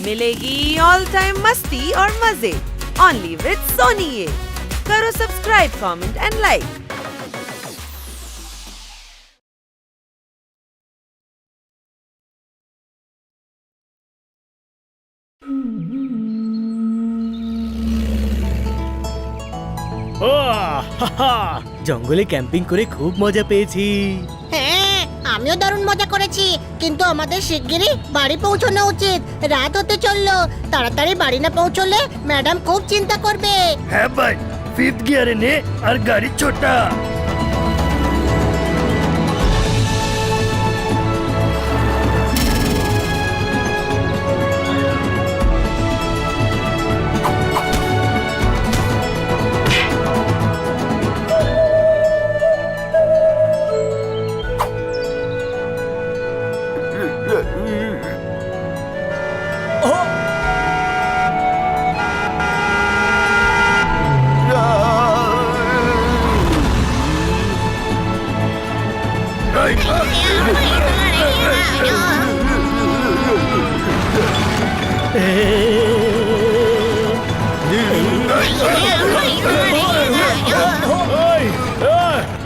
मिलेगी all time मस्ती और मजे ओनली विद सोनी ये। करो सब्सक्राइब, कमेंट एंड लाइक। জঙ্গলে ক্যাম্পিং করে খুব মজা পেয়েছি। হ্যাঁ, আমিও দারুণ মজা করেছি, কিন্তু আমাদের শিগগিরই বাড়ি পৌঁছানো উচিত। রাত হতে চললো, তাড়াতাড়ি বাড়ি না পৌঁছলে ম্যাডাম খুব চিন্তা করবে। হ্যাঁ ভাই, ফিফথ গিয়ারে নে আর গাড়ি ছোটা।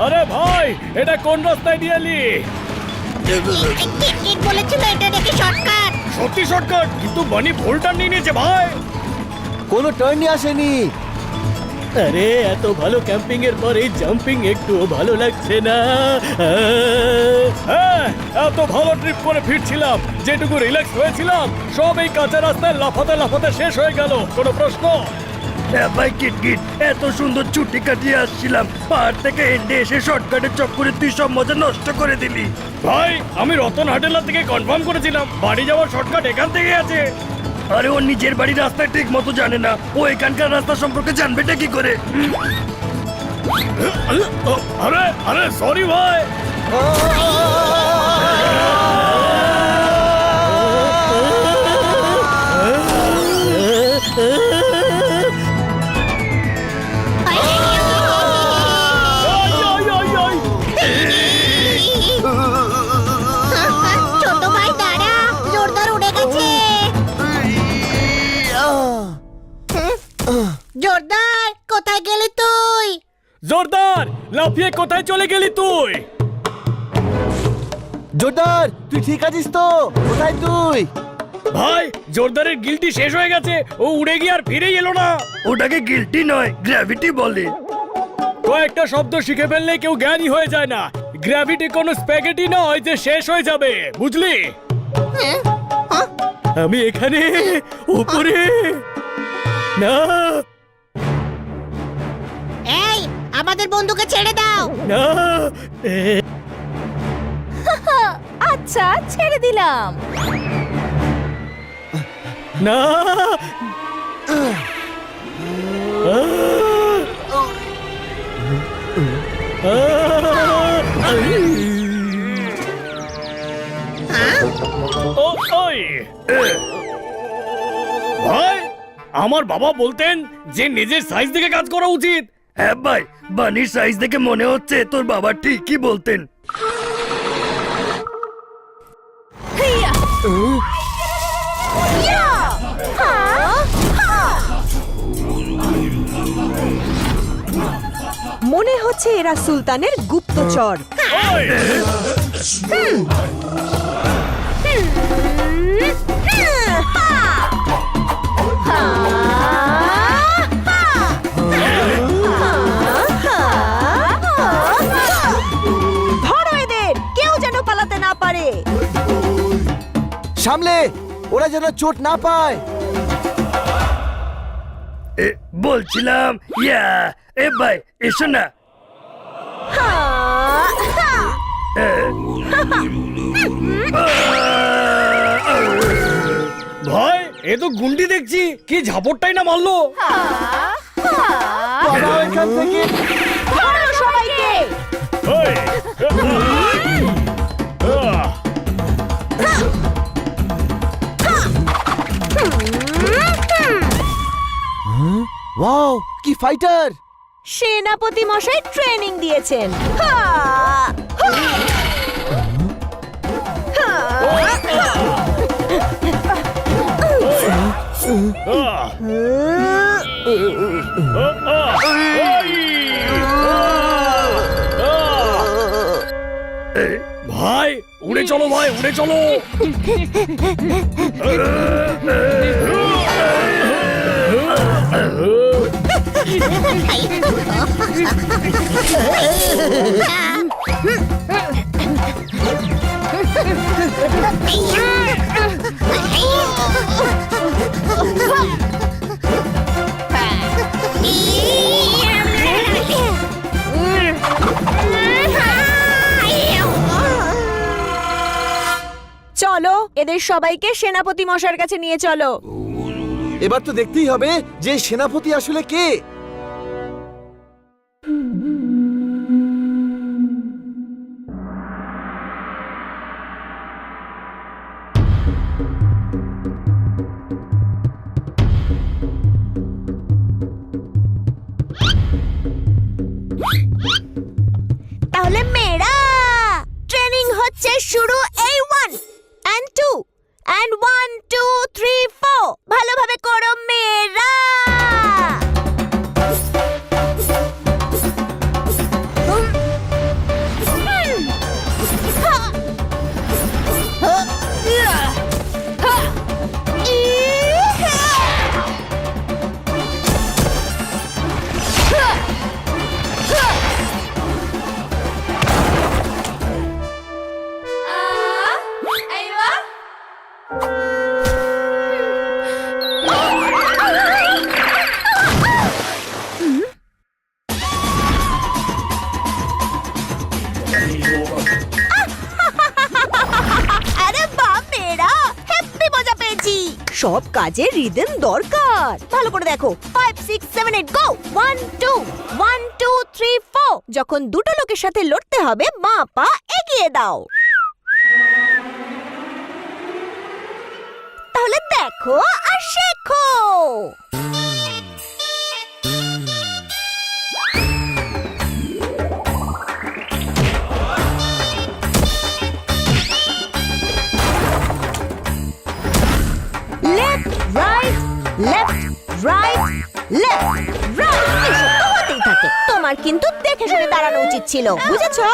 আরে ভাই, এটা কোন রাস্তায় নিয়ে এলি? ঠিক বলেছিল, এটা নাকি শর্টকাট। সত্যি শর্টকাট, কিন্তু বানি ভুল টার্ন নিয়ে নিয়েছে ভাই। কোনো টার্নই আসেনি। আরে এত ভালো ক্যাম্পিং এর পর এই জাম্পিং একটু ভালো লাগছে না। হ্যাঁ, এত ভালো ট্রিপ করে ফিরছিলাম, যেটুকু রিল্যাক্স হয়েছিলাম সব এই কাঁচা রাস্তায় লাফাতে লাফাতে শেষ হয়ে গেল। কোনো প্রশ্ন? হ্যাঁ ভাই কিটকিট, এত সুন্দর ছুটি কাটিয়ে আসছিলাম, পাহাড় থেকে এন্ডে এসে শর্টকাটের চক্করে তুই সব মজা নষ্ট করে দিলি। ভাই, আমি রতন হাটেলা থেকে কনফার্ম করেছিলাম বাড়ি যাওয়ার শর্টকাট এখান থেকে আছে। আরে ও নিজের বাড়ির রাস্তায় ঠিক মতো জানে না, ও এখানকার রাস্তা সম্পর্কে জানবেটা কি করে? আরে আরে সরি ভাই। ছোট ভাই দাঁড়া, জোরদার উড়ে গেছে। জোরদার, কোথায় গেলি তুই? জোরদার, লাফিয়ে কোথায় চলে গেলি তুই? জোরদার, তুই ঠিক আছিস তো? কোথায় তুই? ভাই, জোরদারের গিলটি শেষ হয়ে গেছে, ও উড়ে গিয়ে আর ফিরেই এলো না। ওটাকে গিল্টি নয়, গ্র্যাভিটি বলে। কয়েকটা শব্দ শিখে ফেললে কেউ জ্ঞানী হয়ে যায় না। গ্র্যাভিটি কোনো স্প্যাগেটি নয় যে শেষ হয়ে যাবে, বুঝলি? আমি এখানে উপরে না। এই, আমাদের বন্ধুকে ছেড়ে দাও। না, আচ্ছা, ছেড়ে দিলাম। না। ভাই, আমার বাবা বলতেন যে নিজের সাইজ দেখে কাজ করা উচিত। হ্যাঁ ভাই, বানির সাইজ দেখে মনে হচ্ছে তোর বাবা ঠিকই বলতেন। মনে হচ্ছে এরা সুলতানের গুপ্তচর। ধরো এদের, কেউ যেন পালাতে না পারে। সামলে, ওরা যেন চোট না পায়। বলছিলাম ইয়া, এ ভাই এসো না। ভাই, এ তো গুন্ডি দেখছি, কি ঝাপটটাই না মারলো। পালাও এখান থেকে। ধরো সবাইকে। ওয়াও, কি ফাইটার! সেনাপতি মশাই ট্রেনিং দিয়েছেন। হা! হা! হা! ভাই উড়ে চলো, ভাই উড়ে চলো। চলো এদের সবাইকে সেনাপতি মশাইয়ের কাছে নিয়ে চলো। এবার তো দেখতেই হবে যে সেনাপতি আসলে কে। তাহলে মেয়েরা ট্রেনিং হচ্ছে শুরু। এই 1 and 2 and 1 2 3 4 ভালোভাবে করো মেয়েরা। আরে বাহ মেয়েরা, হ্যাপি মজা পেয়েছি। সব কাজে রিদম দরকার। ভালো করে দেখো। 5 6 7 8 গো। 1 2 1 2 3 4 যখন দুটো লোকের সাথে লড়তে হবে মা পা এগিয়ে দাও। তাহলে দেখো আর শেখো। Left right left right left right, এসব তো হতেই থাকে। তোমার কিন্তু দেখে শুনে দাঁড়ানো উচিত ছিল, বুঝেছো?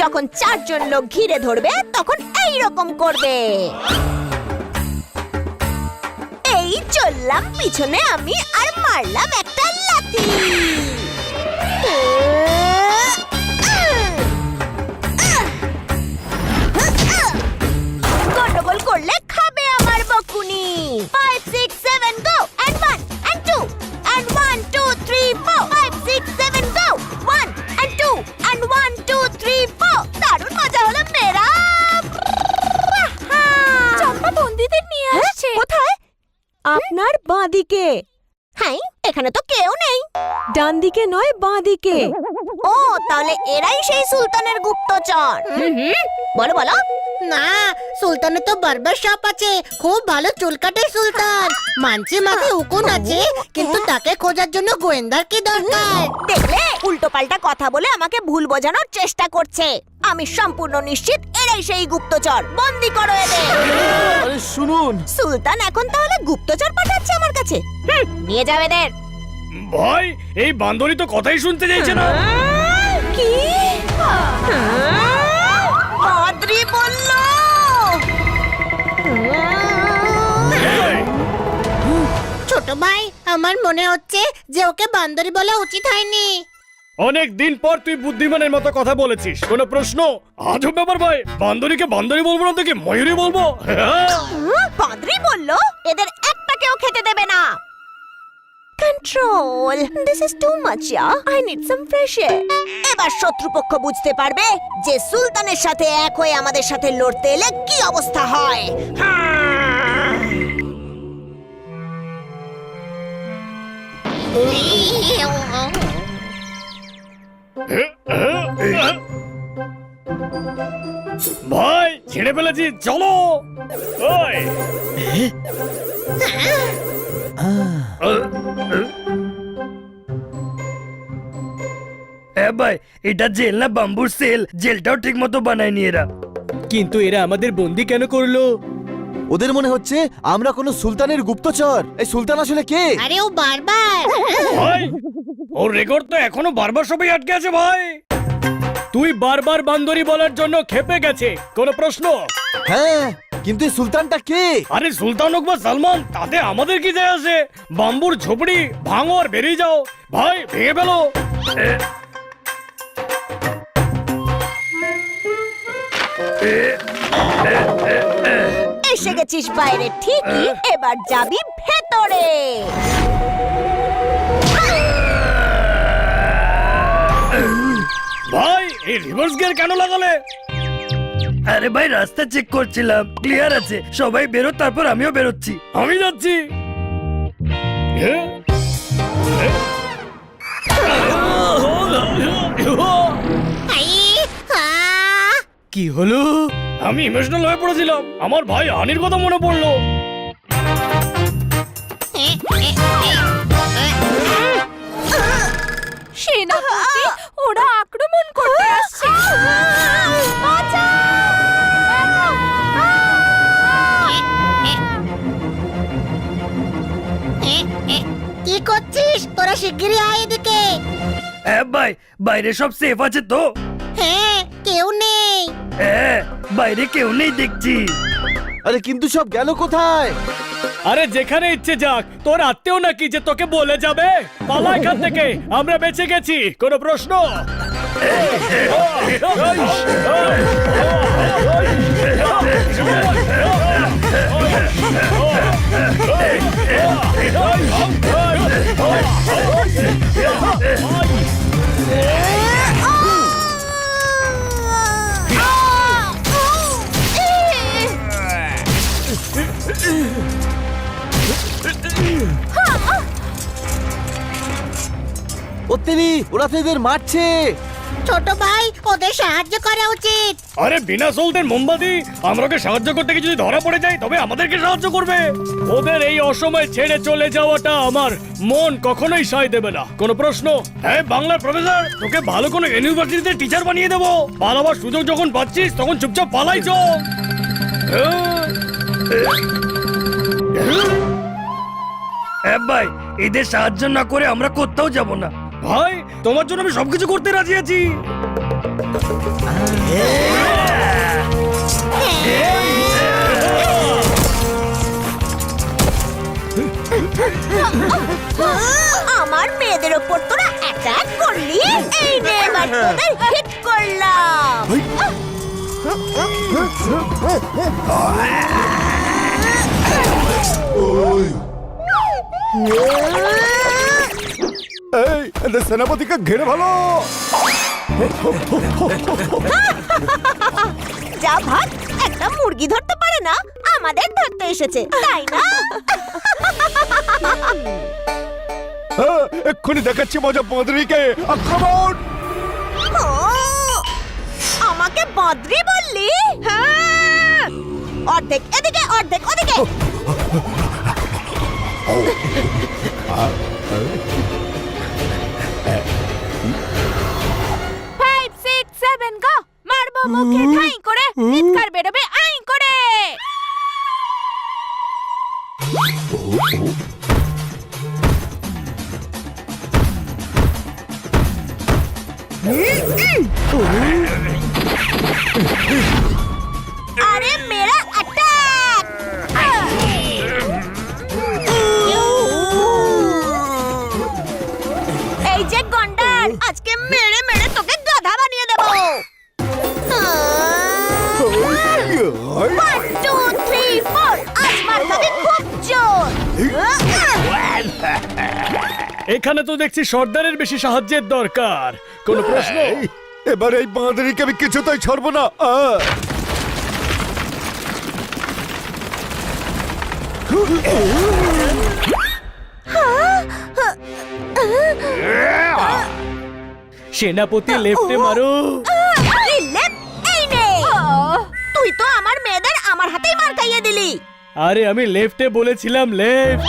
যখন 4 জন লোক ঘিরে ধরবে তখন এই রকম করবে। এই চললাম পিছনে আমি আর মারলাম একটা লাথি। গন্ডগোল করলে খাবে আমার বকুনি। 5 6 7 গো and 1 and 2 and 1 2 3 4 5 6 7 go 1 and 2 and 1 2 3 4 দারুণ মজা হলো মেয়েরা। চম্পা বন্দীদের নিয়ে আসছে। কোথায়? আপনার বাঁদিকে। হ্যাঁ, এখানে তো কেউ নেই। ডান দিকে নয় বাঁদিকে। ও তাহলে এরাই সেই সুলতানের গুপ্তচর। বলো বলো। না, সুলতানের তো বারবার শপ আছে, খুব ভালো চুল কাটে সুলতান। মানছি মাকে উকুন আছে, কিন্তু তাকে খোঁজার জন্য গোয়েন্দার কি দরকার? দেখলে উল্টো পাল্টা কথা বলে আমাকে ভুল বোঝানোর চেষ্টা করছে। আমি সম্পূর্ণ নিশ্চিত এরাই সেই গুপ্তচর। বন্দি করো এদের। আরে শুনুন, সুলতান এখন তাহলে গুপ্তচর পাঠাচ্ছে আমার কাছে। নিয়ে যাও এদের। ভাই এই বান্দরী তো কথাই শুনতে চাইছে না। কি? পাদ্রী বলল। ছোট ভাই, আমার মনে হচ্ছে যে ওকে বান্দরি বলা উচিত হয়নি। অনেক দিন পর তুই বুদ্ধিমানের মতো কথা বলেছিস। কোনো প্রশ্ন? আজব ব্যাপার ভাই, বান্দরীকে বান্দরী বলবো না তোকে ময়ূরী বলবো? পাদ্রী বলল এদের একটাকেও খেতে দেবে না। Control, this is too much yeah, I need some fresh air. এবার শত্রুপক্ষ বুঝতে পারবে যে সুলতানের সাথে এক হয়ে আমাদের সাথে লড়তে এলে কি অবস্থা হয়। ভাই ছেড়ে ফেলেছি, চলো। ওই ভাই এটা জেল না বাম্বুর সেল? জেলটাও ঠিক মতো বানায়নি এরা। কিন্তু এরা আমাদের বন্দি কেন করলো? ওদের মনে হচ্ছে আমরা কোনো সুলতানের গুপ্তচর। এই সুলতান আসলে কে? আরে ও বারবার ভাই ওর রেকর্ড তো এখনো বারবার সবাই আটকে আছে ভাই। তুই বারবার বান্দরি বলার জন্য খেপে গেছে, কোনো প্রশ্ন? হ্যাঁ, কিন্তু এই সুলতানটা কে? আরে সুলতান হোক বা সালমান, তাতে আমাদের কি যায় আসে? বাম্বুর ঝোপড়ি ভাঙো আর বেরিয়ে যাও ভাই, ভেঙে ফেলো। এসে গেছিস বাইরে ঠিকই, এবার যাবি ভেতরে। ভাই এই রিভার্স গিয়ার কেন লাগালে? আরে ভাই রাস্তা চেক করছিলাম, ক্লিয়ার আছে। সবাই বেরো, তারপর আমিও বেরোচ্ছি। আমি যাচ্ছি। আই, আ, কি হলো? আমি ইমোশনাল হয়ে পড়েছিলাম, আমার ভাই আনির কথা মনে পড়লো। এ, এ, এ, এ, সেনাপতি, ওরা আক্রমণ করতে আসছে। এ, এ, কি করছিস তোরা? শিগগিরই আয় এদিকে। হ্যাঁ ভাই, বাইরে সব সেফ আছে তো? হ্যাঁ, কেউ নেই। হ্যাঁ, বাইরে কেউ নেই দেখছি। আরে কিন্তু সব গেল কোথায়? আরে যেখানে ইচ্ছে যাক, তোর আত্মীয় নাকি যে তোকে বলে যাবে? পালা এখান থেকে, আমরা বেঁচে গেছি, কোনো প্রশ্ন? ওত্তেরি, ওরা তো এদের মারছে। ছোট ভাই, ওদের সাহায্য করা উচিত। আরে বিনা সলতের মোমবাতি, আমরা ওকে সাহায্য করতে গিয়ে যদি ধরা পড়ে যায় তবে আমাদেরকে সাহায্য করবে। ওদের এই অসময় ছেড়ে চলে যাওয়াটা আমার মন কখনোই সায় দেবে না, কোনো প্রশ্ন? হ্যাঁ বাংলার প্রফেসর, তোকে ভালো কোনো ইউনিভার্সিটিতে টিচার বানিয়ে দেবো। পালাবার সুযোগ যখন পাচ্ছিস তখন চুপচাপ পালাই চল। হ্যাঁ ভাই, এদের সাহায্য না করে আমরা কোথাও যাব না। ভাই তোমার জন্য আমি সবকিছু করতে রাজি আছি। আমার মেয়েদের ওপর তোরা অ্যাটাক করলি, এই নে এবার তোদের হিট করলাম। এই, এদের সেনাপতিকে ঘিরে ভালো। যা ভাত, একটা মুরগি ধরতে পারে না, আমাদের ধরতে এসেছে, তাই না? এক্ষুনি দেখাচ্ছি মজা বদরিকে। আক্রমণ! ও, আমাকে বদ্রি বললি? হ্যাঁ, অর্ধেক এদিকে অর্ধেক ওদিকে। 5, 6, 7 গো, মারবো মুখে ঠাই করে, চিৎকার বেরোবে আই করে। আরে মেরা অ্যাটাক! এই যে গন্ডার, আজকে মেরে মেরে তোকে গাধা বানিয়ে দেবো। 1, 2, 3, 4, আজ মার খাবি খুব জোর। এখানে তো দেখছি সর্দারের বেশি সাহায্যের দরকার, কোনো প্রশ্ন? এবার এই বাঁদরিকে আমি কিছুতেই ছাড়বো না। সেনাপতি লেফটে মারো। এই লেফট, এই নে। তুই তো আমার মেয়েদের আমার হাতেই মার খাইয়ে দিলি। আরে আমি লেফটে বলেছিলাম, লেফট।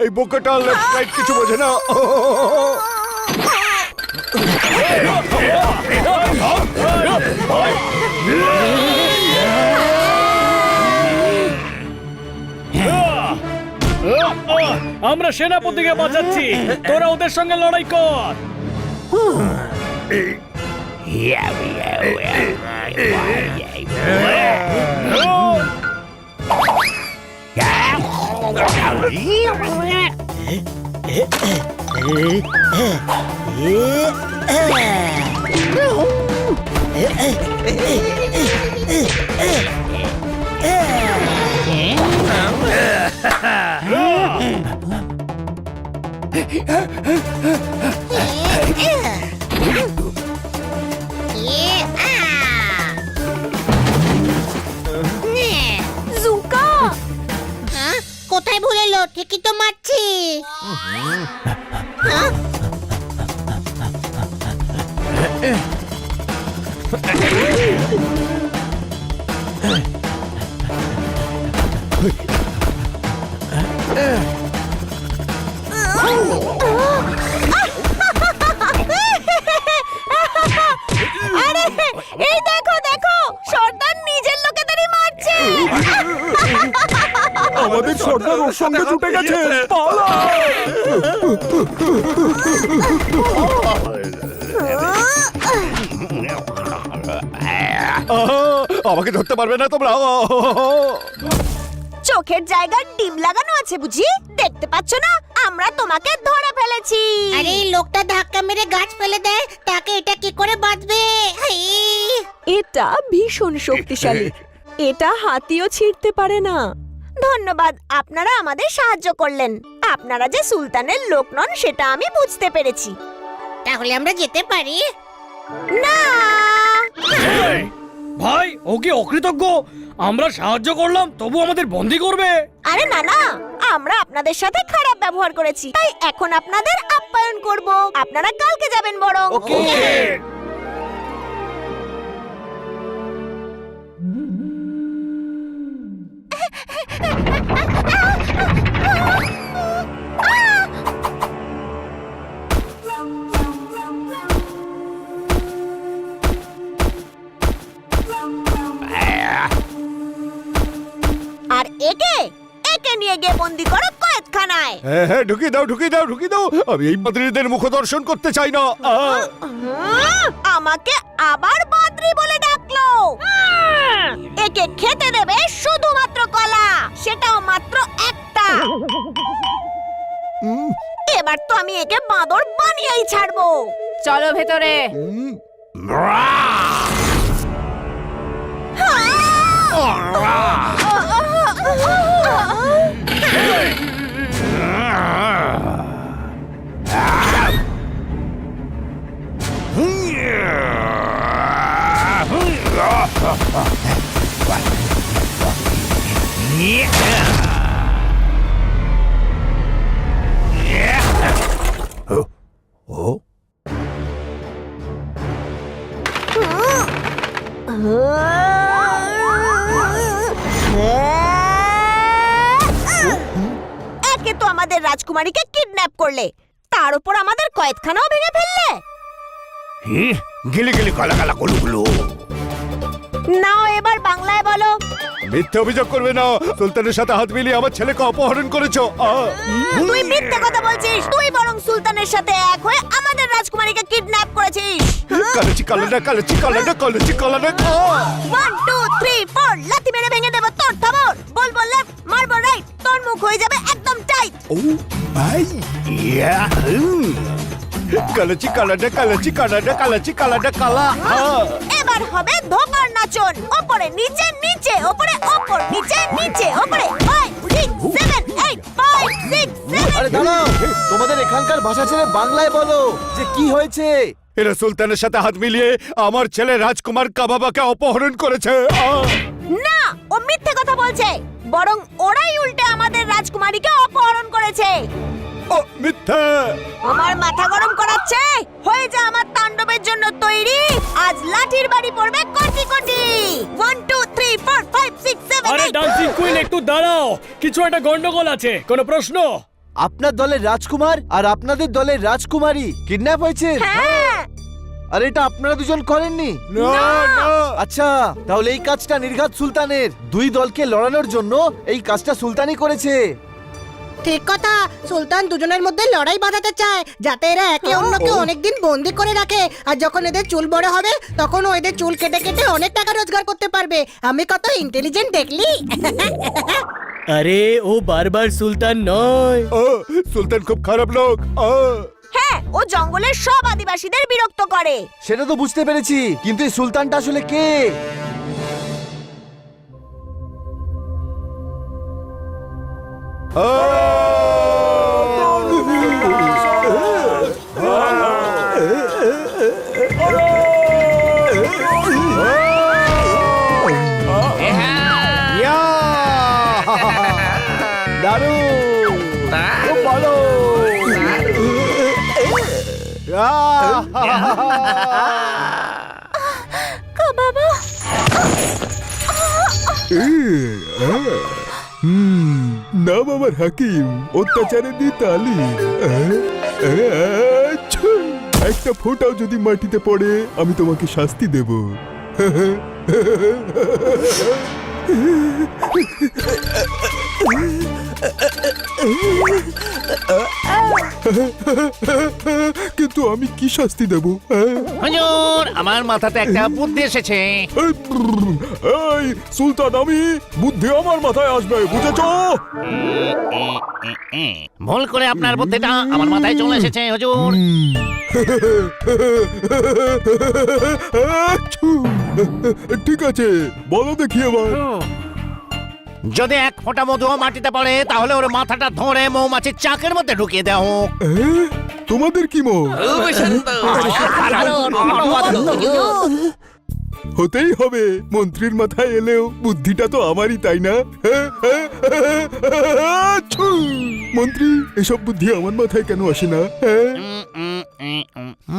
এই বোকাটা লেফট রাইট কিছু বোঝে না। Oh! আমরা সেনাপতিকে বাঁচাচ্ছি, তোরা ওদের সঙ্গে লড়াই কর। জুকা হ্যাঁ? কোথায় ভুলে এলো? ঠিকই তো মারছি। হ্যাঁ? আরে এই দেখো দেখো, সর্দার নিজের লোকেদেরই মারছে। আমাদের সর্দার ওর সঙ্গে জুটে গেছে। আমাকে ধরতে পারবে না তোমরা। চোখের জায়গায় ডিম লাগানো আছে বুঝি? দেখতে পাচ্ছ না আমরা তোমাকে ধরে ফেলেছি। আরে এই লোকটা ধাক্কা মেরে গাছ ফেলে দেয়, তাকে এটা কি করে বাঁধবে? হাই! এটা ভীষণ শক্তিশালী, এটা হাতিও ছিঁড়তে পারে না। ধন্যবাদ, আপনারা আমাদের সাহায্য করলেন। আপনারা যে সুলতানের লোক নন সেটা আমি বুঝতে পেরেছি। তাহলে আমরা যেতে পারি? না, ভাই ও কি অকৃতজ্ঞ? আমরা সাহায্য করলাম তবু আমাদের বন্দি করবে? আরে না না, আমরা আপনাদের সাথে খারাপ ব্যবহার করেছি, তাই এখন আপনাদের আপ্যায়ন করব। আপনারা কালকে যাবেন বরং। ওকে। আর একে একে নিয়ে গিয়ে বন্দি করো কয়েদখানায়। হ্যাঁ হ্যাঁ, ঢুকিয়ে দাও ঢুকিয়ে দাও ঢুকিয়ে দাও। আমি এই পাদ্রীদের মুখ দর্শন করতে চাই না। আমাকে আবার বাদ্রি বলে ডাকলো। একে খেতে দেবে শুধুমাত্র কলা, সেটাও মাত্র একটা। এবার তো আমি একে বাঁদর বানিয়েই ছাড়বো। চলো ভেতরে। একে তো আমাদের রাজকুমারীকে কিডন্যাপ করলে, তার উপর আমাদের কয়েদখানাও ভেঙে ফেললে। গিলি গিলি কালা কালা গুলু গুলু। নাও এবার বাংলায় বলো। মিথ্যে অভিযোগ করবে না। সুলতানের সাথে হাত মিলিয়ে আমার ছেলেকে অপহরণ করেছো। তুই মিথ্যে কথা বলছিস। তুই বরং সুলতানের সাথে এক হয়ে আমাদের রাজকুমারীকে কিডন্যাপ করেছিস। কালেচি কালাডা কালেচি কালাডা কালেচি কালাডা। 1 2 3 4 লাথি মেরে ভেঙে দেব তোর থাবর। বলবো লেফট, মারবো রাইট, তোর মুখ হয়ে যাবে একদম টাইট। ও ভাই ইয়া। কালেচি কালাডা কালেচি কালাডা কালেচি কালাডা কালা। এবার হবে ধোকার নাচন। ওপরে নিচে নিচে ওপরে ওপর নিচে নিচে ওপরে। 5 6 7 8 5 6 আরে 7। দাঁড়াও, তোমাদের এখানকার ভাষা ছেড়ে বাংলায় বলো যে কি হয়েছে। এরা সুলতানের সাথে হাত মিলিয়ে আমার ছেলে রাজকুমার কাবাবাকে অপহরণ করেছে। না, ও মিথ্যে কথা বলছে। বরং ওরাই উল্টে আমাদের রাজকুমারীকে অপহরণ করেছে। ও মিথ্যা। আমার মাথা গরম করাচ্ছে। হয়ে যা আমার তাণ্ডবের জন্য তৈরি। আজ লাঠির বাড়ি পড়বে কোটি কোটি। 1 2 3 4 5 6 7 আরে 8। ডান্সিং কুইন একটু দাঁড়াও, কিছু একটা গন্ডগোল আছে। কোনো প্রশ্ন? আপনার দলের রাজকুমার আর আপনাদের দলের রাজকুমারী কিডন্যাপ হয়েছে। হ্যাঁ, আর এটা আপনারা দুজন করেননি? না না। আচ্ছা, তাহলে এই কাজটা নির্ঘাত সুলতানের। দুই দলকে লড়ানোর জন্য এই কাজটা সুলতানই করেছে। ঠিক কথা, সুলতান দুজনের মধ্যে লড়াই বাঁধাতে চায় যাতে এরা একে অন্যকে অনেকদিন বন্দি করে রাখে, আর যখন এদের চুল বড় হবে তখন ও এদের চুল কেটে কেটে অনেক টাকা রোজগার করতে পারবে। আমি কত ইন্টেলিজেন্ট দেখলি? আরে ও বারবার সুলতান নয়। সুলতান খুব খারাপ লোক। হ্যাঁ, ও জঙ্গলের সব আদিবাসীদের বিরক্ত করে। সেটা তো বুঝতে পেরেছি, কিন্তু এই সুলতানটা আসলে কে? দারুণ, খুব ভালো। বাবা, নাম আমার হাকিম, অত্যাচারে দি তালি। একটা ফোঁটাও যদি মাটিতে পড়ে আমি তোমাকে শাস্তি দেব। কিন্তু আমি কি শাস্তি দেব? হুজুর, আমার মাথাতে একটা বুদ্ধি এসেছে। এই সুলতান, আমি বুদ্ধি আমার মাথায় আসবে, বুঝেছো? ভুল করে আপনার বুদ্ধিটা আমার মাথায় চলে এসেছে হুজুর। ঠিক আছে, বলো দেখি এবার। যদি এক ফোঁটা মধুও মাটিতে পড়ে তাহলে ওর মাথাটা ধরে মৌমাছির চাকের মধ্যে ঢুকিয়ে দেওয়া হোক। তোমাদের কি মত? হতেই হবে, মন্ত্রীর মাথায় এলেও বুদ্ধিটা তো আমারই, তাই না? মন্ত্রী, এসব বুদ্ধি আমার মাথায় কেন আসে না?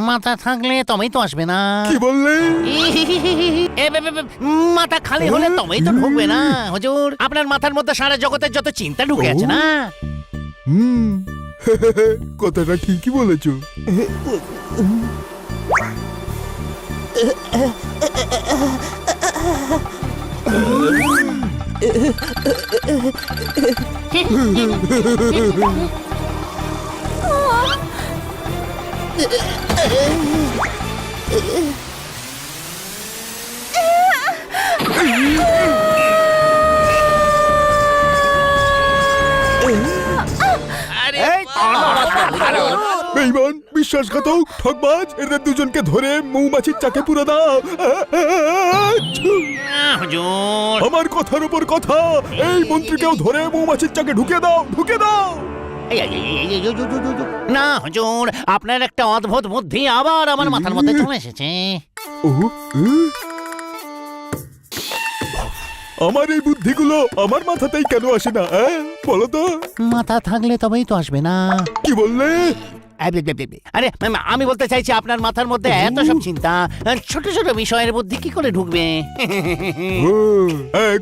মাথা থাকলে তবেই তো আসবে না। কি বললে? মাথা খালি হলে তবেই তো ঢুকবে না হুজুর। আপনার মাথার মধ্যে সারা জগতের যত চিন্তা ঢুকে আছে না। কথাটা ঠিকই বলেছো। বেঈমান, বিশ্বাসঘাতক, ঠকবাজ, এদের দুজনকে ধরে মৌমাছির চাকে পুরো দাও। হুজুর, আমার কথার উপর কথা, এই মন্ত্রীকেও ধরে মৌমাছির চাকে ঢুকে দাও, ঢুকে দাও। না হুজুর, আপনার একটা অদ্ভুত বুদ্ধি আবার আমার মাথার মধ্যে চলে এসেছে। আমার এই বুদ্ধিগুলো আমার মাথাতেই কেন আসে না? বলো তো। মাথা থাকলে তবেই তো আসবে না। কি বললে? আরে আমি বলতে চাইছি আপনার মাথার মধ্যে এত সব চিন্তা, ছোট ছোট বিষয়ের বুদ্ধি কি করে ঢুকবে?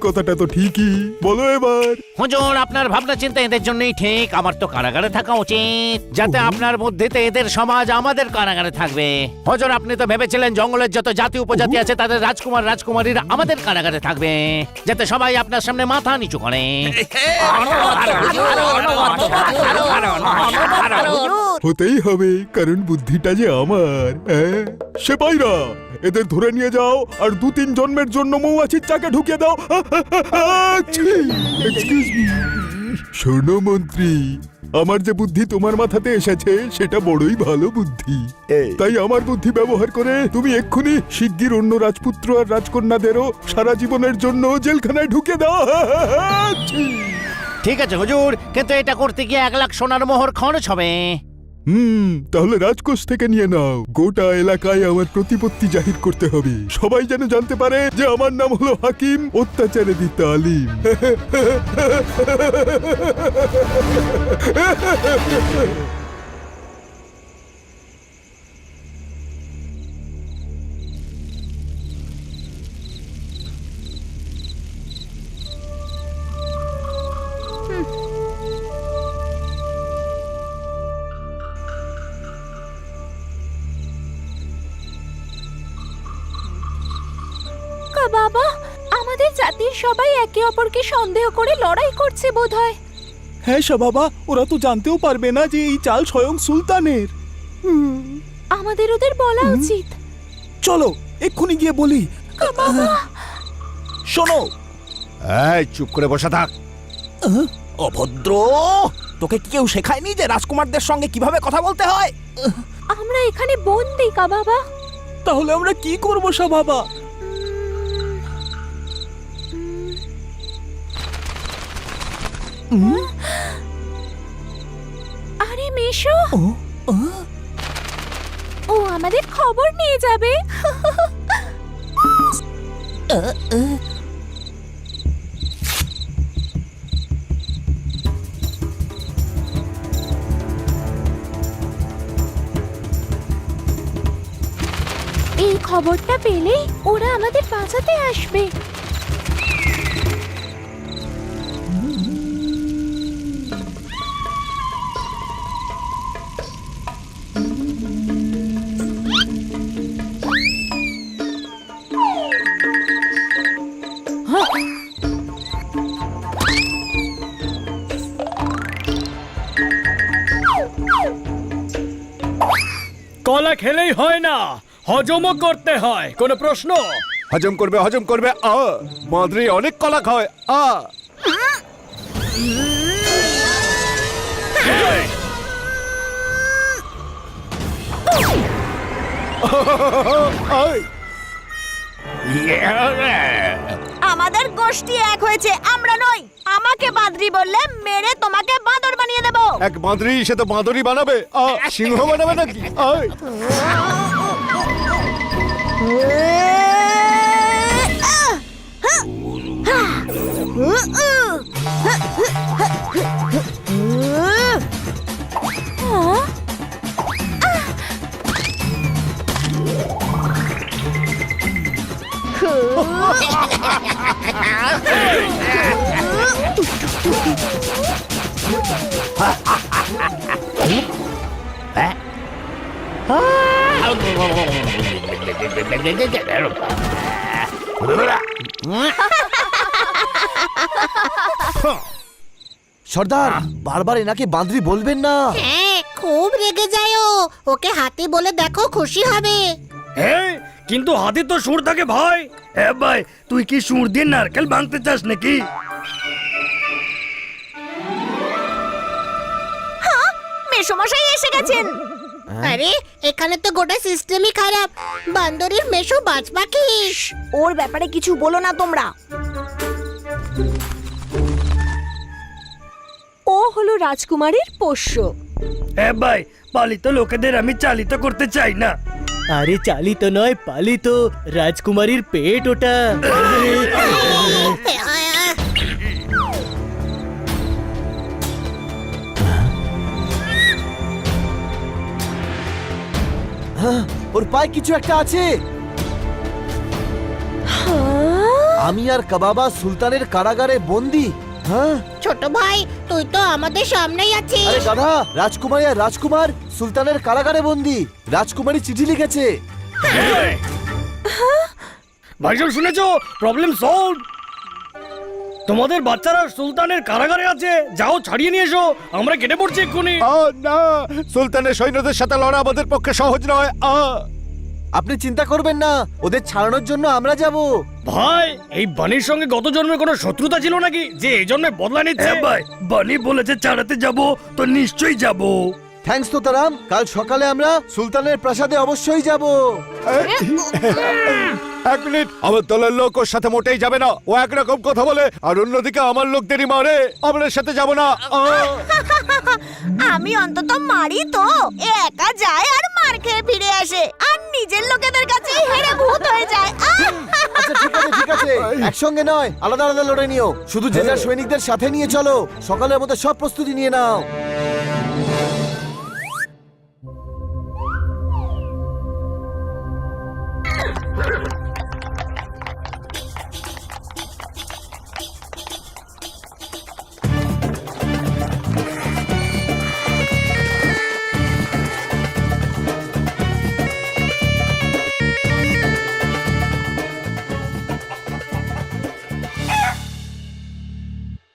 কথাটা তো ঠিকই, বলো এবার। হুজুর, আপনার ভাবনা চিন্তা এদের জন্যই ঠিক। আমার তো কারাগারে থাকা উচিত, যাতে আপনার বুদ্ধিতে এদের সমাজ আমাদের কারাগারে থাকবে। হুজুর, আপনি তো ভেবেছিলেন জঙ্গলের যত জাতি উপজাতি আছে তাদের রাজকুমার রাজকুমারীরা আমাদের কারাগারে থাকবে, যাতে সবাই আপনার সামনে মাথা নিচু করে। হতেই হবে, কারণ বুদ্ধিটা যে আমার। সেপাইরা, এদের ধরে নিয়ে যাও আর 2-3 জন্মের জন্য মৌমাছির চাকে ঢুকিয়ে দাও। Excuse me. শোনো মন্ত্রী, আমার যে বুদ্ধি তোমার মাথাতে এসেছে সেটা বড়ই ভালো বুদ্ধি। তাই আমার বুদ্ধি ব্যবহার করে তুমি এক্ষুনি শিগগির অন্য রাজপুত্র আর রাজকন্যাদেরও সারা জীবনের জন্য জেলখানায় ঢুকে দাও। ঠিক আছে হুজুর, কিন্তু এটা করতে গিয়ে 1 লাখ সোনার মোহর খরচ হবে। তাহলে রাজকোষ থেকে নিয়ে নাও। গোটা এলাকায় আমার প্রতিপত্তি জাহির করতে হবে, সবাই যেন জানতে পারে যে আমার নাম হলো হাকিম, অত্যাচারে দি তালিম। বাবা, আমাদের জাতির সবাই একে অপরকে সন্দেহ করে লড়াই করছে বোধহয়। হ্যাঁ বাবা, ওরা তো জানতেও পারবে না যে এই চাল স্বয়ং সুলতানের। আমাদের ওদের বলা উচিত। চলো এক্ষুনি গিয়ে বলি। শোনো, এই চুপ করে বসে থাক। অভদ্র, তোকে কি কেউ শেখায়নি যে রাজকুমারদের সঙ্গে কিভাবে কথা বলতে হয়? আমরা এখানে বন্দি বাবা। তাহলে আমরা কি করবো বাবা? আরে মেশো, ও আমাদের খবর নিয়ে যাবে। এই খবরটা পেলেই ওরা আমাদের বাঁচাতে আসবে। কলা খেলেই হয় না, হজমও করতে হয়। কোনো প্রশ্ন? হজম করবে। মাদ্রি অনেক কলা খায়। আমাদের গোষ্ঠী এক হয়েছে, আমরা নই। আমাকে বাদরি বললে মেরে তোমাকে বাঁদর বানিয়ে দেবো। এক মাদ্রি সে তো বাঁদরই বানাবে, সিংহ বানাবে নাকি? সর্দার, বারবার এনাকে বাঁদরি বলবেন না। হ্যাঁ, খুব রেগে যায় ও। ওকে হাতি বলে দেখো, খুশি হবে। হ্যাঁ, কিন্তু হাতি তো সুর থাকে ভাই। হ্যাঁ ভাই, তুই কি সুর দিয়ে নারকেল ভাঙতে চাস নাকি? মেসোমশাই এসে গেছেন। আরে, এখানে তো গোটা সিস্টেমই খারাপ। বান্দরের মেশো বাজ পাখি। ওর ব্যাপারে কিছু বলো না তোমরা। ও হলো রাজকুমারীর পোষ্য। হ্যাঁ ভাই, পালিত লোকেদের আমি চালিত করতে চাই না। আরে চালিত নয়, পালিত। রাজকুমারীর পেট ওটা। ওর পায়ে কিছু একটা আছে। আমি আর কাবাবা সুলতানের কারাগারে বন্দি। হ্যাঁ, ছোট ভাই, তুই তো আমাদের সামনেই আছিস। আরে গাধা, রাজকুমারী আর রাজকুমার সুলতানের কারাগারে বন্দি। রাজকুমারী চিঠি লিখেছে। ভাইজান শুনেছো? Problem solve. তোমাদের বাচ্চারা সুলতানের কারাগারে আছে। যাও ছাড়িয়ে নিয়ে এসো, আমরা কেটে পড়ছি এক্ষুনি। না, সুলতানের সৈন্যদের সাথে লড়া আমাদের পক্ষে সহজ নয়। আপনি চিন্তা করবেন না, ওদের ছাড়ানোর জন্য আমরা যাব। ভাই, এই বানির সঙ্গে গত জন্মে কোনো শত্রুতা ছিল নাকি যে এই জন্মে বদলা নিচ্ছে? হ্যাঁ ভাই, বানি বলেছে চালাতে যাব, তো নিশ্চয়ই যাব। থ্যাঙ্কস তোতারাম, কাল সকালে আমরা সুলতানের প্রাসাদে অবশ্যই যাব। এক মিনিট, আমার দলের লোক ওর সাথে মোটেই যাবে না। ও একরকম কথা বলে আর অন্যদিকে আমার লোকদেরই মারে। আমরা এর সাথে যাব না। আমি অন্তত মারি তো। এ একা যায় আর মার খেয়ে ফিরে আসে, আর নিজের লোকেদের কাছে হেরে ভূত হয়ে যায়। আচ্ছা ঠিক আছে, একসঙ্গে নয়, আলাদা আলাদা লড়ে নিও। শুধু যে যার সৈনিকদের সাথে নিয়ে চলো। সকালের মধ্যে সব প্রস্তুতি নিয়ে নাও।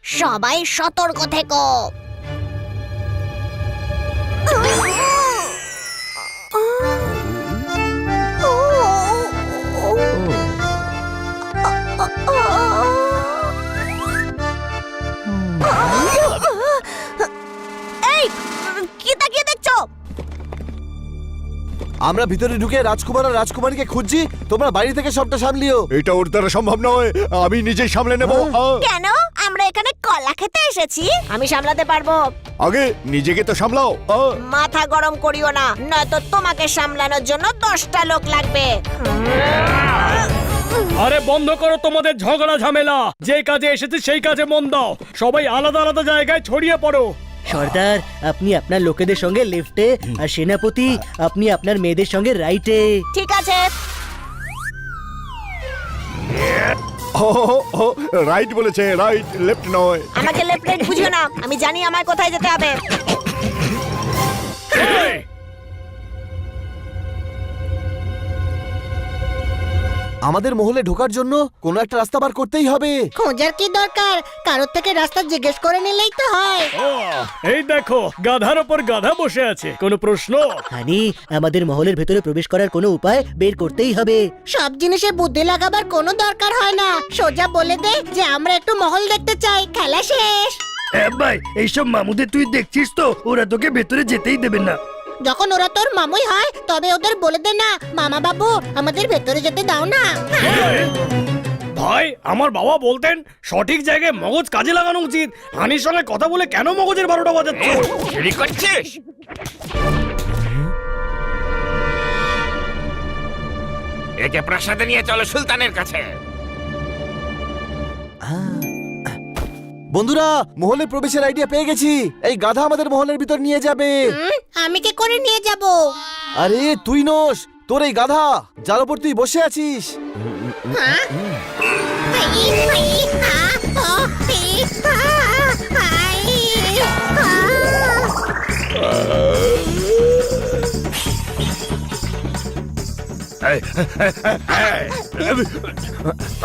সবাই সতর্ক থেকো। এই, কি তাকিয়ে দেখছো? আমরা ভিতরে ঢুকে রাজকুমার আর রাজকুমারীকে খুঁজছি, তোমরা বাইরে থেকে সবটা সামলিও। এটা ওর দ্বারা সম্ভব নয়, আমি নিজেই সামলে নেব। কেন? আমরা এখানে কলা খেতে এসেছি, আমি সামলাতে পারবো। আগে নিজেকে তো সামলাও। মাথা গরম করিও না, নয়তো তোমাকে সামলানোর জন্য 10টা লোক লাগবে। আরে বন্ধ করো তোমাদের ঝগড়া ঝামেলা, যে কাজে এসেছে সেই কাজে মন দাও। সবাই আলাদা আলাদা জায়গায় ছড়িয়ে পড়ো। সর্দার, আপনি আপনার লোকেদের সঙ্গে লেফটে, আর সেনাপতি আপনি আপনার মেয়েদের সঙ্গে রাইটে। ঠিক আছে। রাইট বলেছে, রাইট লেফট নয়। আমাকে লেফট রাইট বুঝিও না, আমি জানি আমায় কোথায় যেতে হবে। আমাদের মহলে ঢোকার জন্য কোনো একটা রাস্তা বার করতেই হবে। খোঁজার কি দরকার, কারোর থেকে রাস্তা জিজ্ঞেস করে নিলেই তো হয়। এই দেখো, গাধার ওপর গাধা বসে আছে, কোনো প্রশ্ন? হানি, আমাদের মহলের ভেতরে প্রবেশ করার কোনো উপায় বের করতেই হবে। সব জিনিসে বুদ্ধি লাগাবার কোনো দরকার হয় না, সোজা বলে দে যে আমরা একটু মহল দেখতে চাই, খেলা শেষ। ভাই, এইসব মামুদের তুই দেখছিস তো, ওরা তোকে ভেতরে যেতেই দেবে না। যখন ওরা তোর মামুই হয় তবে ওদের বলে দে না, মামা বাবু আমাদের ভেতরে যেতে দাও না। ভাই, আমার বাবা বলতেন সঠিক জায়গায় মগজ কাজে লাগানো উচিত। হানির সঙ্গে কথা বলে কেন মগজের 12টা বাজাচ্ছ? চুরি করছিস? একে প্রাসাদে নিয়ে চলো সুলতানের কাছে। বন্ধুরা, মহলে প্রবেশের আইডিয়া পেয়ে গেছি। এই গাধা আমাদের মহলের ভিতর নিয়ে যাবে। আমি কি করে নিয়ে যাব? আরে তুই নোস, তোর এই গাধা যার উপর তুই বসে আছিস।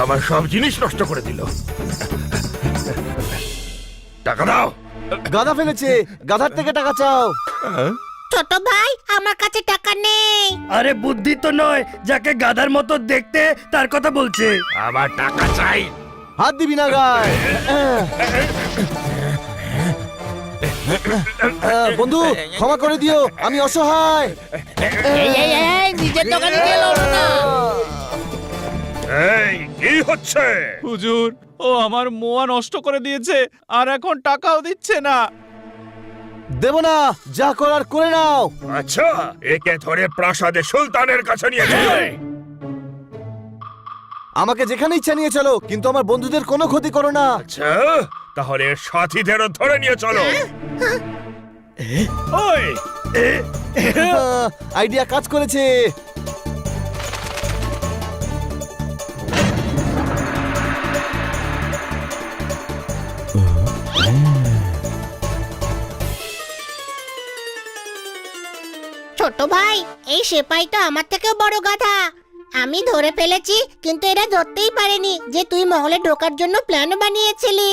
আমার সব জিনিস নষ্ট করে দিল। টাকা দাও। গাধা ফেলেছে, গাধার থেকে টাকা চাও। ছোট ভাই, আমার কাছে টাকা নেই। আরে বুদ্ধি তো নয়, যাকে গাধার মতো দেখতে তার কথা বলছে। আমার টাকা চাই। হাত দিবি না গায়ে। বন্ধু, ক্ষমা করে দিও, আমি অসহায়। নিজের দোকানে গিয়ে লড়ো না। এই কি হচ্ছে? হুজুর, ও আমার মোয়া নষ্ট করে দিয়েছে আর এখন টাকাও দিচ্ছে না। দেব না, যা করার করে নাও। আচ্ছা, একে ধরে প্রাসাদে সুলতানের কাছে নিয়ে যাও। আমাকে যেখানে ইচ্ছা নিয়ে চলো, কিন্তু আমার বন্ধুদের কোনো ক্ষতি করো না। আচ্ছা, তাহলে সাথীদেরও ধরে নিয়ে চলো। ওই আইডিয়া কাজ করেছে। ছোট ভাই, এই সেপাইটা আমার থেকেও বড় গাধা। আমি ধরে ফেলেছি, কিন্তু এরা ধরতেই পারেনি যে তুই মহলে ঢোকার জন্য প্ল্যান বানিয়েছিলি।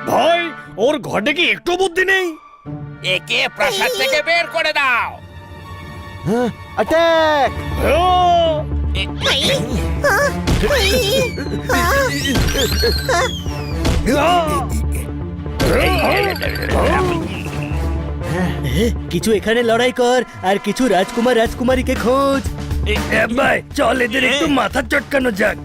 ভাই, ওর ঘটে কি একটু বুদ্ধি নেই? একে প্রাসাদ থেকে বের করে দাও। অ্যাটাক! কিছু এখানে লড়াই কর, আর কিছু রাজকুমার রাজকুমারীকে খোঁজ। ভাই, চল এদের একটু মাথা চটকানো যাক।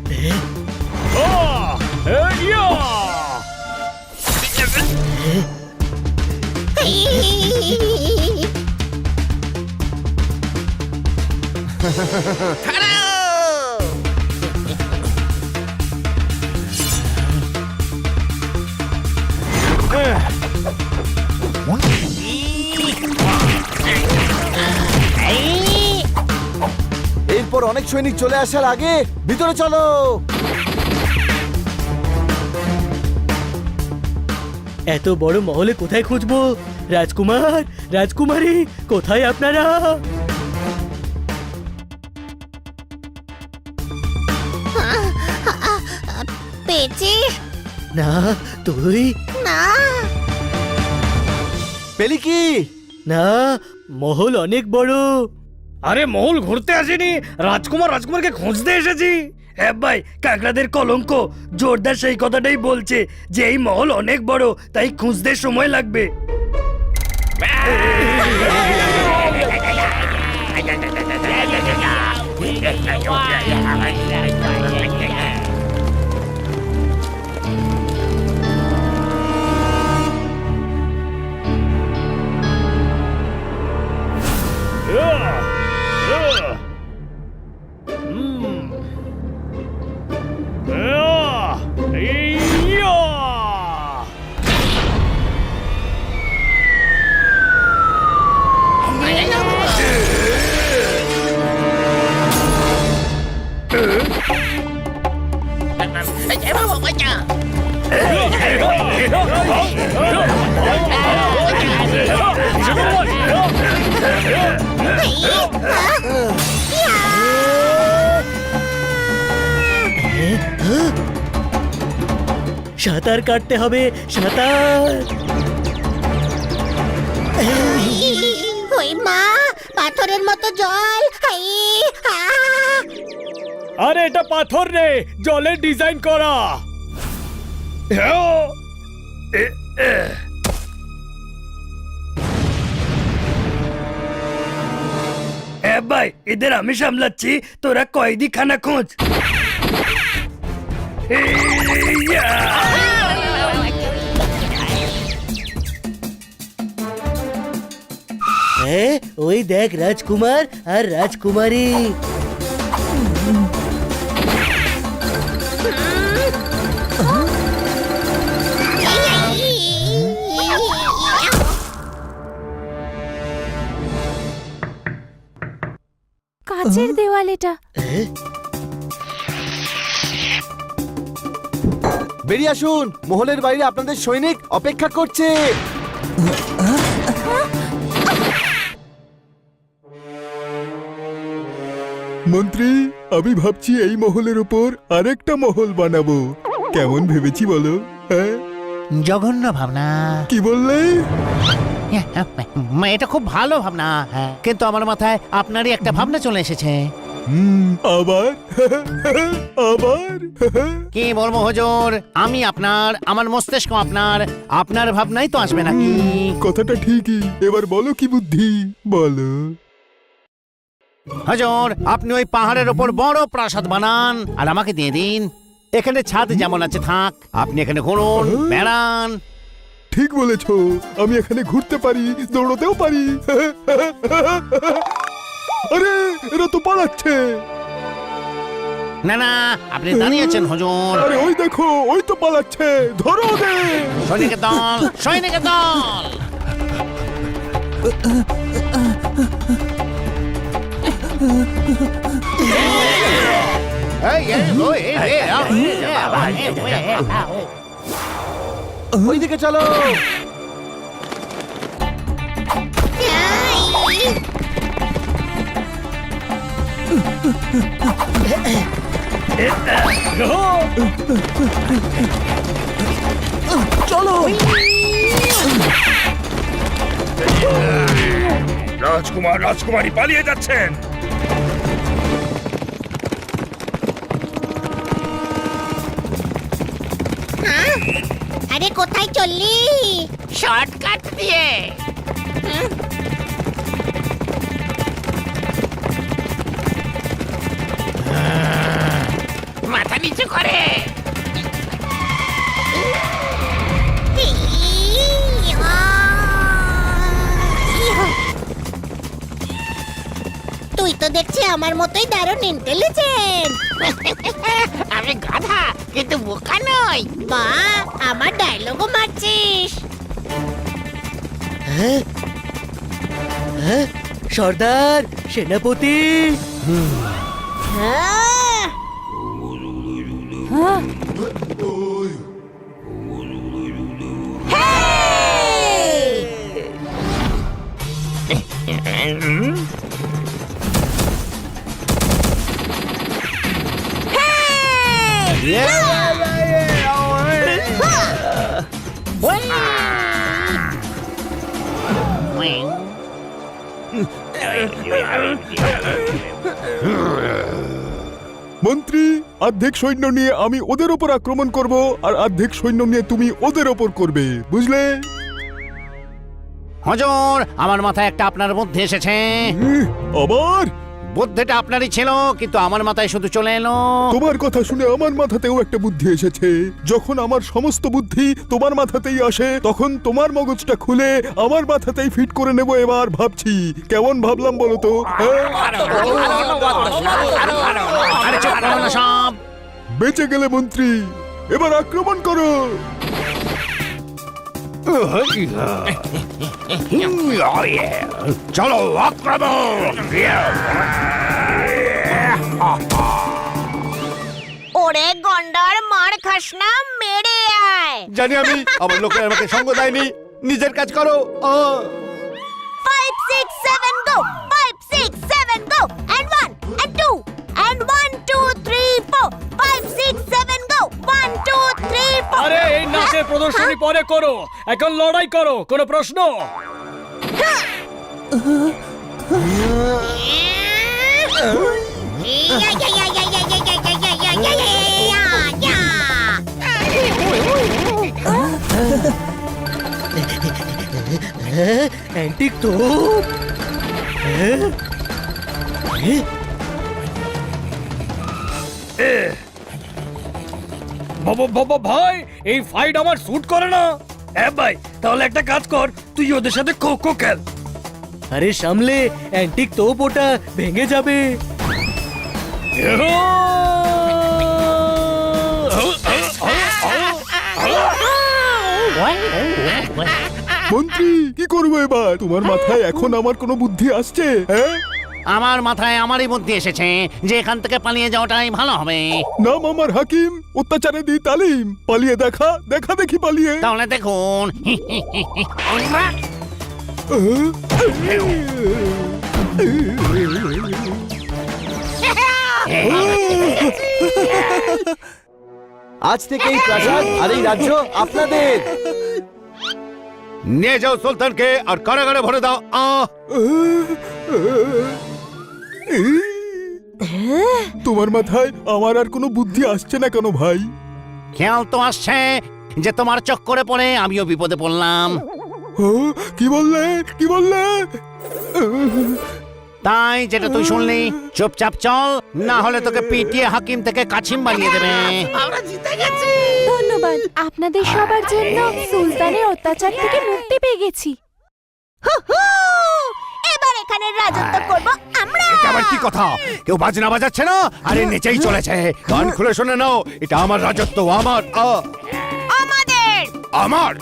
এরপর অনেক সৈনিক চলে আসার আগে ভিতরে চলো। এত বড় মহলে কোথায় খুঁজবো? রাজকুমার রাজকুমারী কোথায় আপনারা? পেয়েছিস? না তুই না। পেলি কি? না, মহল অনেক বড়। আরে মহল ঘুরতে আসিনি, রাজকুমারকে খুঁজতে এসেছি। হ্যাঁ ভাই, কাকড়াদের কলঙ্ক জোরদার সেই কথাটাই বলছে যে এই মহল অনেক বড়, তাই খুঁজতে সময় লাগবে। সাঁতার কাটতে হবে, সাঁতার। ওই মা, পাথরের মতো জল। হাই, আরে এটা পাথর রে, জলের ডিজাইন করা। হ্যাঁ ভাই, এদের আমি সামলাচ্ছি, তোরা কয়েদি খানা খোঁজ। ওই দেখ রাজকুমার আর রাজকুমারী। কাচের দেওয়াল এটা। বেরিয়ে আসুন, মহলের বাইরে আপনাদের সৈনিক অপেক্ষা করছে। মন্ত্রী, আমি ভাবছি এই মহলের উপর আরেকটা মহল বানাবো। কেমন ভেবেছি বলো? হ্যাঁ, জঘন্য ভাবনা। কি বললে? এটা খুব ভালো ভাবনা, কিন্তু আমার মাথায় আপনারই একটা ভাবনা চলে এসেছে। আবার আবার কি বলবো হুজুর, আমি আপনার, আমার মস্তিষ্ক আপনার, আপনার ভাবনাই তো আসবে নাকি? কথাটা ঠিকই। এবার বলো কি বুদ্ধি, বলো। হুজুর, আপনি ওই পাহাড়ের ওপর বড় প্রাসাদ বানান আর আমাকে দিয়ে দিন। এখানে ছাদ যেমন আছে থাক, আপনি এখানে ঘুরুন, বেড়ান। ঠিক বলেছো, আমি এখানে ঘুরতে পারি, দৌড়তেও পারি। আরে এরা তো পালাচ্ছে। না না, আপনি দাঁড়িয়েছেন হুজুর। আরে ওই দেখো, ওই তো পালাচ্ছে, ধরো ওদের। সৈনিকের দল, সৈনিকের দল। ওইদিকে চলো। চলো। রাজকুমারী পালিয়ে যাচ্ছেন। আরে কোথায় চললি? শর্টকাট দিয়ে। মাথা নিচু করে। তুই তো দেখছি আমার মতোই দারুণ ইন্টেলিজেন্ট। আমি গাধা কিন্তু বোকা নই। মা, আমার ডায়লগও মারছিস। সর্দার, সেনাপতি। মন্ত্রী, অর্ধেক সৈন্য নিয়ে আমি ওদের ওপর আক্রমণ করব আর অর্ধেক সৈন্য নিয়ে তুমি ওদের ওপর করবে, বুঝলে? হজর, আমার মাথায় একটা আপনার বুদ্ধি এসেছে। আবার বুদ্ধিটা আপনারই ছিল, কিন্তু আমার মাথায় শুধু চলে এলো। তোমার কথা শুনে আমার মাথাতেও একটা বুদ্ধি এসেছে। যখন আমার সমস্ত বুদ্ধি তোমার মাথাতেই আসে, তখন তোমার মগজটা খুলে আমার মাথাতেই ফিট করে নেব। এবার ভাবছি কেমন ভাবলাম বলো তো? হ্যাঁ? আরে চুপ করো না সব। বেঁচে গেলে মন্ত্রী, এবার আক্রমণ করো। চলো আক্রমণ। ওরে গন্ডার, মার খাস না, মেরে আয়। জানি আমি, আমার লোকের আমাকে সঙ্গ দেয়নি। নিজের কাজ করো। 5 6 7 go, 5 6 7 go, and 1 and 2 and 1 2 3 4 5 6 7 go, 1 2 3 4। আরে এই নাচের প্রদর্শনী পরে করো, এখন লড়াই করো, কোনো প্রশ্ন? অ্যান্টিক তো বাবা ভাই, এই ফাইট আমার স্যুট করে না। হ্যাঁ ভাই, তাহলে একটা কাজ কর, তুই ওদের সাথে খো খো খেল। আরে সামলে, অ্যান্টিক তোপ ওটা ভেঙে যাবে। মন্ত্রী, কি করবো এবার? তোমার মাথায় এখন আমার কোনো বুদ্ধি আসছে? হ্যাঁ, আমার মাথায় আমারই বুদ্ধি এসেছে যে এখান থেকে পালিয়ে যাওয়াটাই ভালো হবে। নাম আমার হাকিম, অত্যাচারে দিই তালিম। পালিয়ে দেখা, দেখা দেখি পালিয়ে। তাহলে দেখুন। আজ থেকে এই প্রাসাদ আর এই রাজ্য আপনাদের। নিয়ে যাও সুলতানকে আর কারাগারে ভরে দাও। তোমার মাথায় আমার আর কোনো বুদ্ধি আসছে না কেন ভাই? খেয়াল তো আসছে যে তোমার চক্করে পড়ে আমিও বিপদে পড়লাম। কি বললে, কি বললে? তাই যেটা তুই শুনলি, চুপচাপ চল, না হলে তোকে পিটিয়ে হাকিম থেকে কাছিম বানিয়ে দেবে। ধন্যবাদ, আপনাদের সবার জন্য সুলতানের অত্যাচার থেকে মুক্তি পেয়ে গেছি। এবার এখানে রাজত্ব করব আমরা। এটা আবার কি কথা? কেউ বাজনা বাজাচ্ছে না? আরে নিচেই চলেছে। কান খুলে শুনে নাও, এটা আমার রাজত্ব, আমার আমাদের। আমার।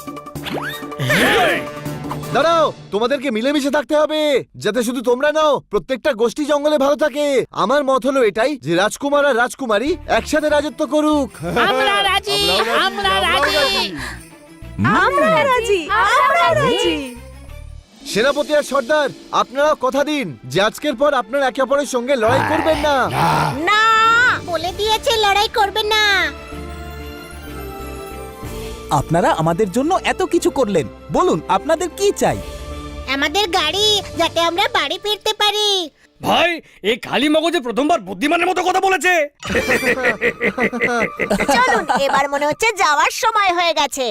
দাঁড়াও, তোমাদেরকে মিলেমিশে থাকতে হবে, যাতে শুধু তোমরা নাও, প্রত্যেকটা গোষ্ঠী জঙ্গলে ভালো থাকে। আমার মত হলো এটাই যে রাজকুমার আর রাজকুমারী একসাথে রাজত্ব করুক। আমরা রাজি, আমরা রাজি, আমরা রাজি, আমরা রাজি। সেনাপতি আর সর্দার, আপনারাও কথা দিন যে আজকের পর আপনারা একে অপরের সঙ্গে লড়াই করবেন না। না, বলে দিয়েছে লড়াই করবে না। আপনারা আমাদের জন্য এত কিছু করলেন, বলুন আপনাদের কি চাই? আমাদের গাড়ি, যাতে আমরা বাড়ি ফিরতে পারি। ভাই, এই খালি মগজে প্রথমবার বুদ্ধিমানের মতো কথা বলেছে। চলুন, এবার মনে হচ্ছে যাওয়ার সময় হয়ে গেছে।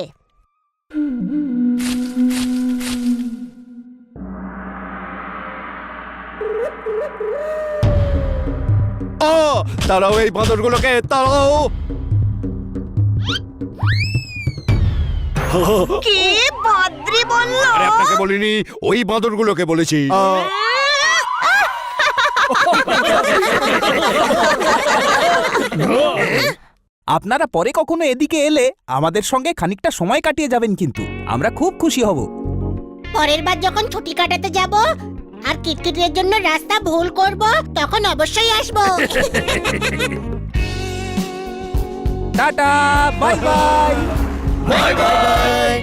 তারাও এই বাঁদরগুলোকে তাড়াও। কি বদ্রি বললো? আরে আপনাকে বলিনি, ওই বাঁদরগুলোকে বলেছি। আপনারা পরে কখনো এদিকে এলে আমাদের সঙ্গে খানিকটা সময় কাটিয়ে যাবেন, কিন্তু আমরা খুব খুশি হব। পরের বার যখন ছুটি কাটাতে যাব আর কিটকিটের জন্য রাস্তা ভুল করব, তখন অবশ্যই আসবো। Tata, bye bye. Bye bye.